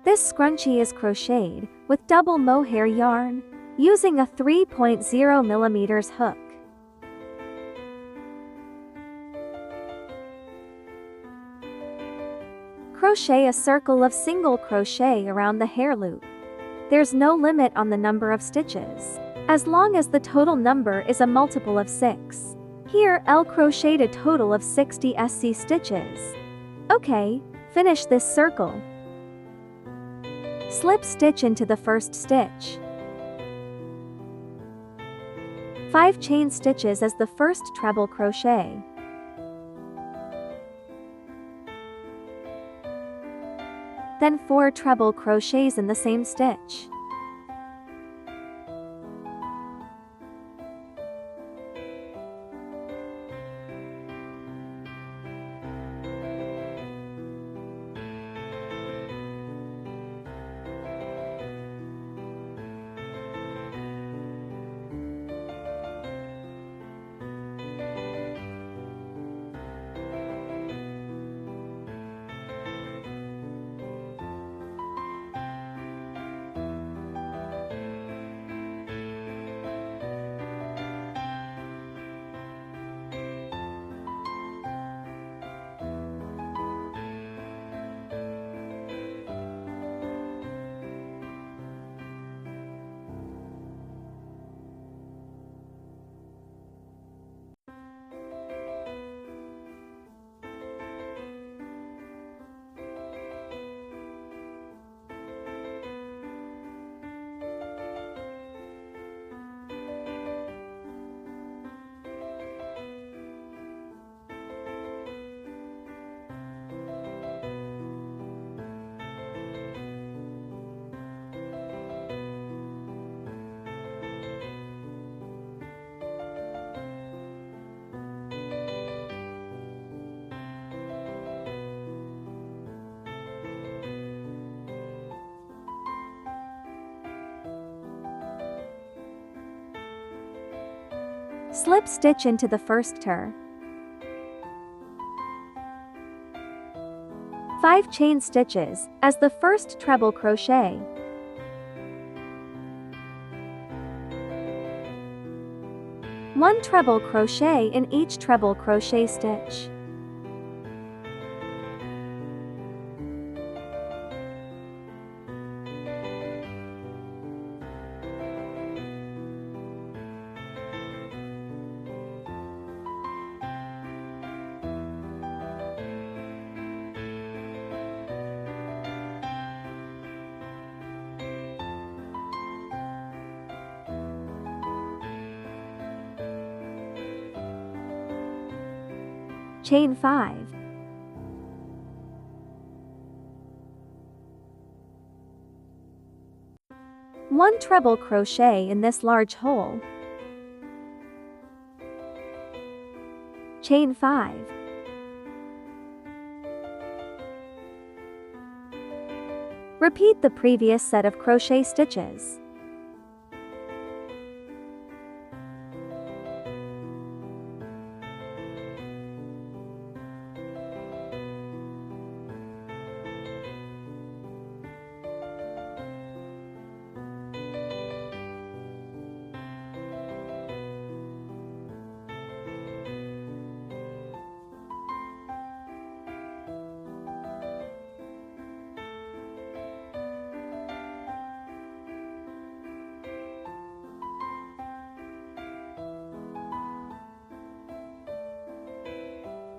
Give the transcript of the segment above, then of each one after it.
This scrunchie is crocheted with double mohair yarn using a 3.0 mm hook. Crochet a circle of single crochet around the hair loop. There's no limit on the number of stitches, as long as the total number is a multiple of 6. Here, I'll crochet a total of 60 stitches. Okay, finish this circle. Slip stitch into the first stitch. 5 chain stitches as the first treble crochet. Then 4 treble crochets in the same stitch. Slip stitch into the first turn. 5 chain stitches as the first treble crochet. One treble crochet in each treble crochet stitch. Chain 5. One treble crochet in this large hole. Chain 5. Repeat the previous set of crochet stitches.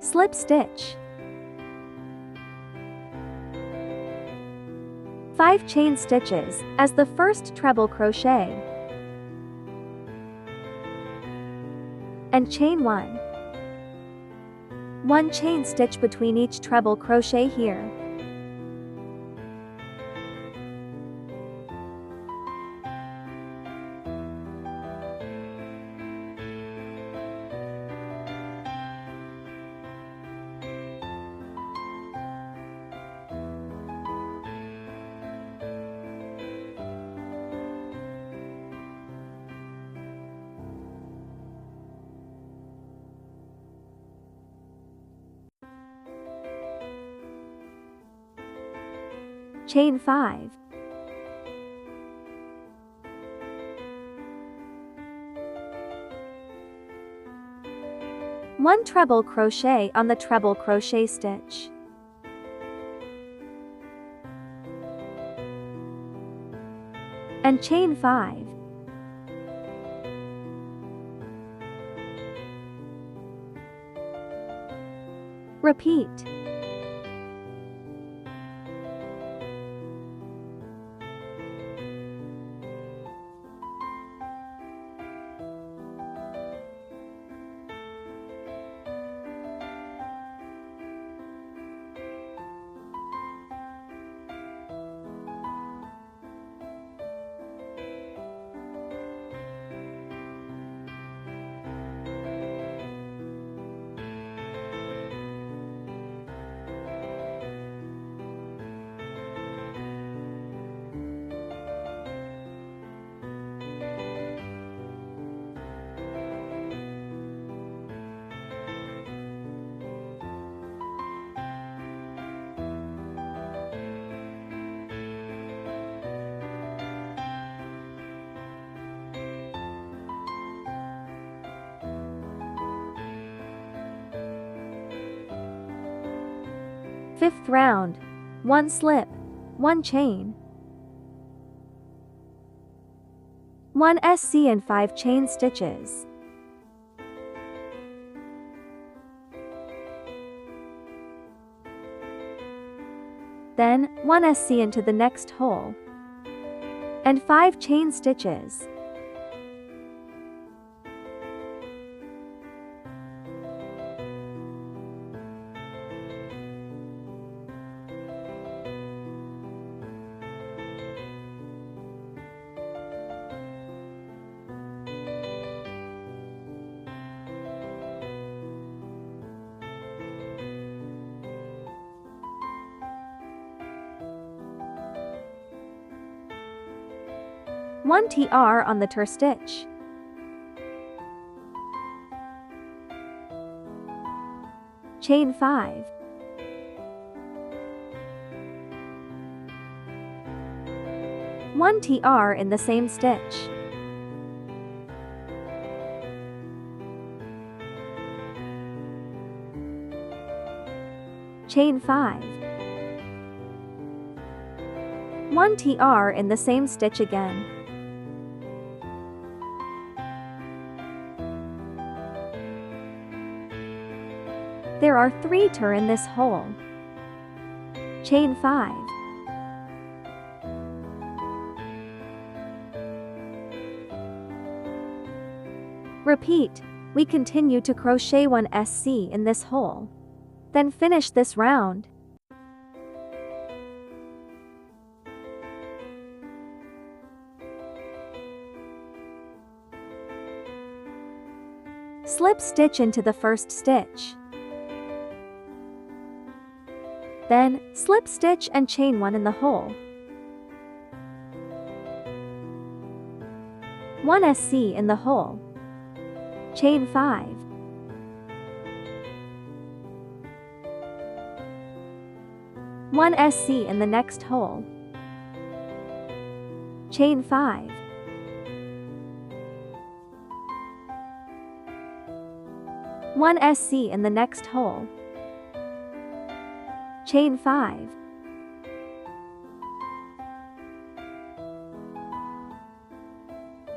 Slip stitch. 5 chain stitches as the first treble crochet. And chain 1. 1 chain stitch between each treble crochet here. chain 5. One treble crochet on the treble crochet stitch. And chain 5. Repeat. Fifth round. 1 slip, 1 chain, 1 SC and 5 chain stitches. Then 1 SC into the next hole and 5 chain stitches. One TR on the tur stitch. Chain 5. One TR in the same stitch. Chain 5. One TR in the same stitch again. There are 3 tur in this hole. Chain 5. Repeat. We continue to crochet 1 SC in this hole. Then finish this round. Slip stitch into the first stitch. Then, slip stitch and chain 1 in the hole. 1 SC in the hole. Chain 5. One SC in the next hole. Chain 5. One SC in the next hole. Chain 5.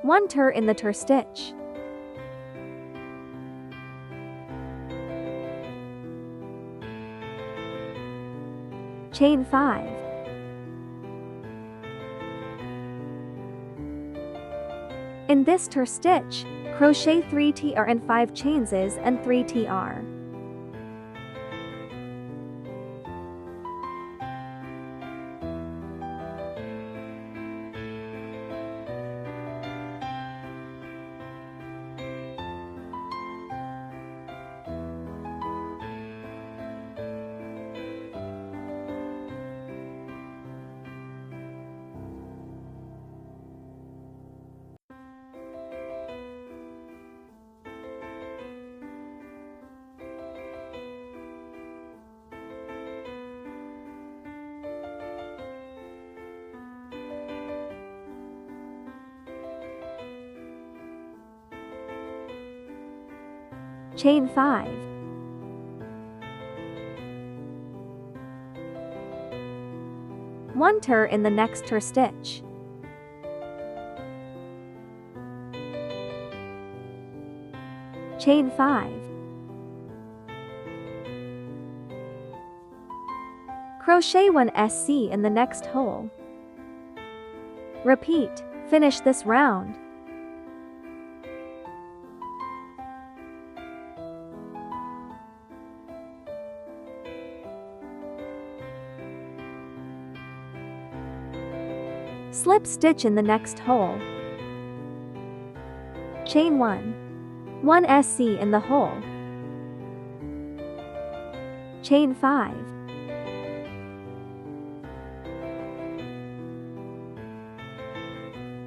One tur in the tur stitch. Chain 5. In this tur stitch, crochet 3 TR and 5 chains and 3 TR. chain 5, one tur in the next tur stitch, chain 5, crochet 1 SC in the next hole, repeat, finish this round. Slip stitch in the next hole, chain 1 SC in the hole, chain 5,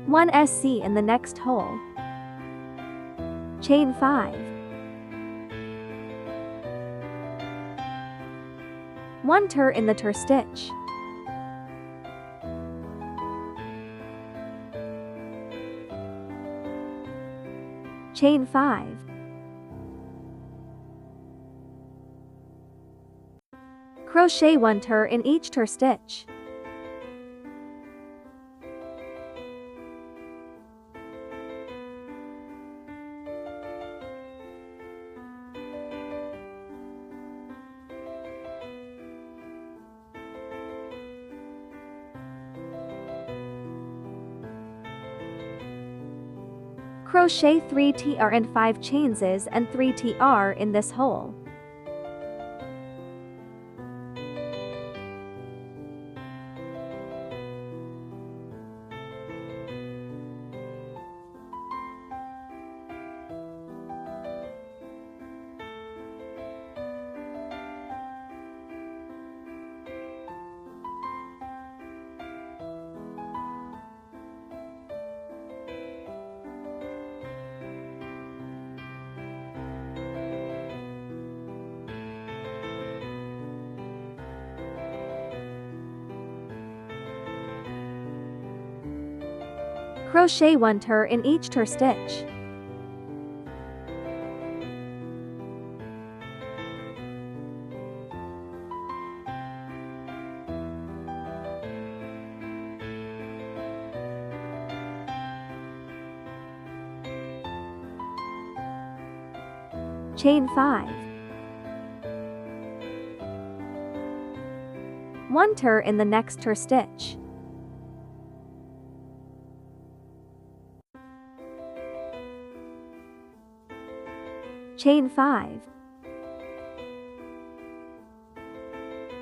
one SC in the next hole, chain 5, one tur in the tur stitch, chain 5, crochet 1 tur in each tur stitch, crochet 3 tr and 5 chainses and 3 tr in this hole. Crochet 1 tur in each tur stitch, chain 5, one tur in the next tur stitch, chain 5.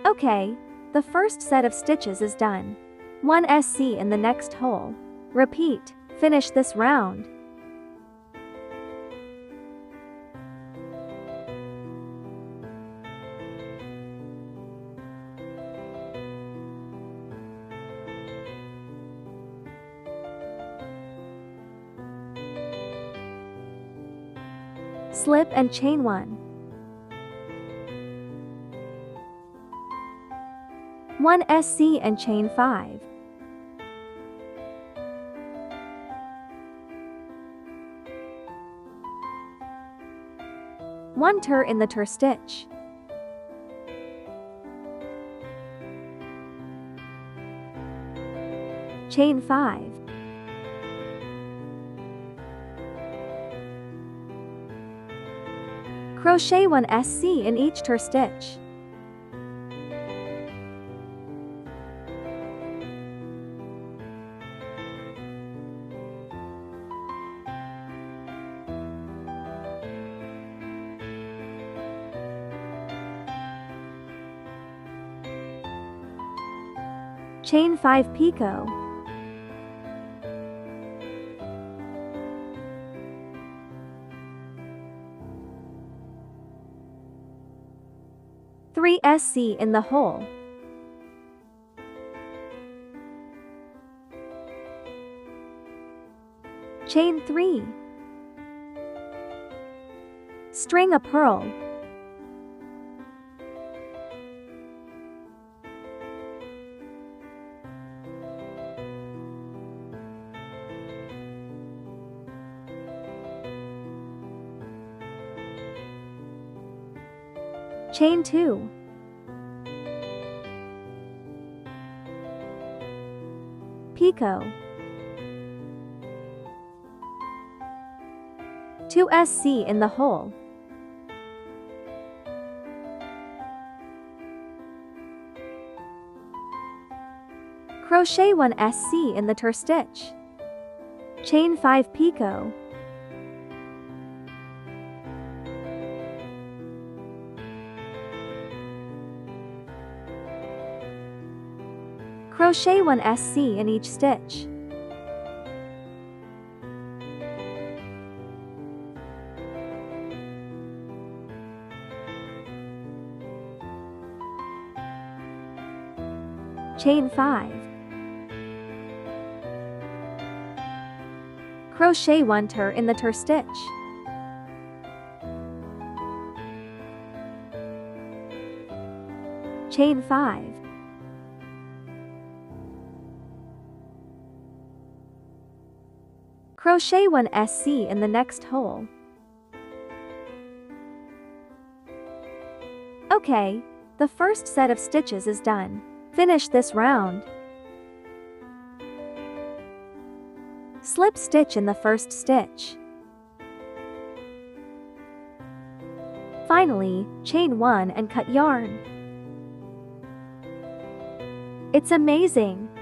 Okay, the first set of stitches is done. 1 SC in the next hole. Repeat, finish this round. Slip and chain 1. 1 SC and chain 5. One tur in the tur stitch. Chain 5. Crochet 1 SC in each tur stitch. Chain 5 picot. Three SC in the hole. Chain 3. String a purl. Chain 2. Picot. 2 SC in the hole. Crochet 1 SC in the tur-stitch. Chain 5 picot. Crochet 1 SC in each stitch. Chain 5. Crochet 1 tur in the tur-stitch. Chain 5. Crochet 1 SC in the next hole. Okay, the first set of stitches is done. Finish this round. Slip stitch in the first stitch. Finally, chain 1 and cut yarn. It's amazing!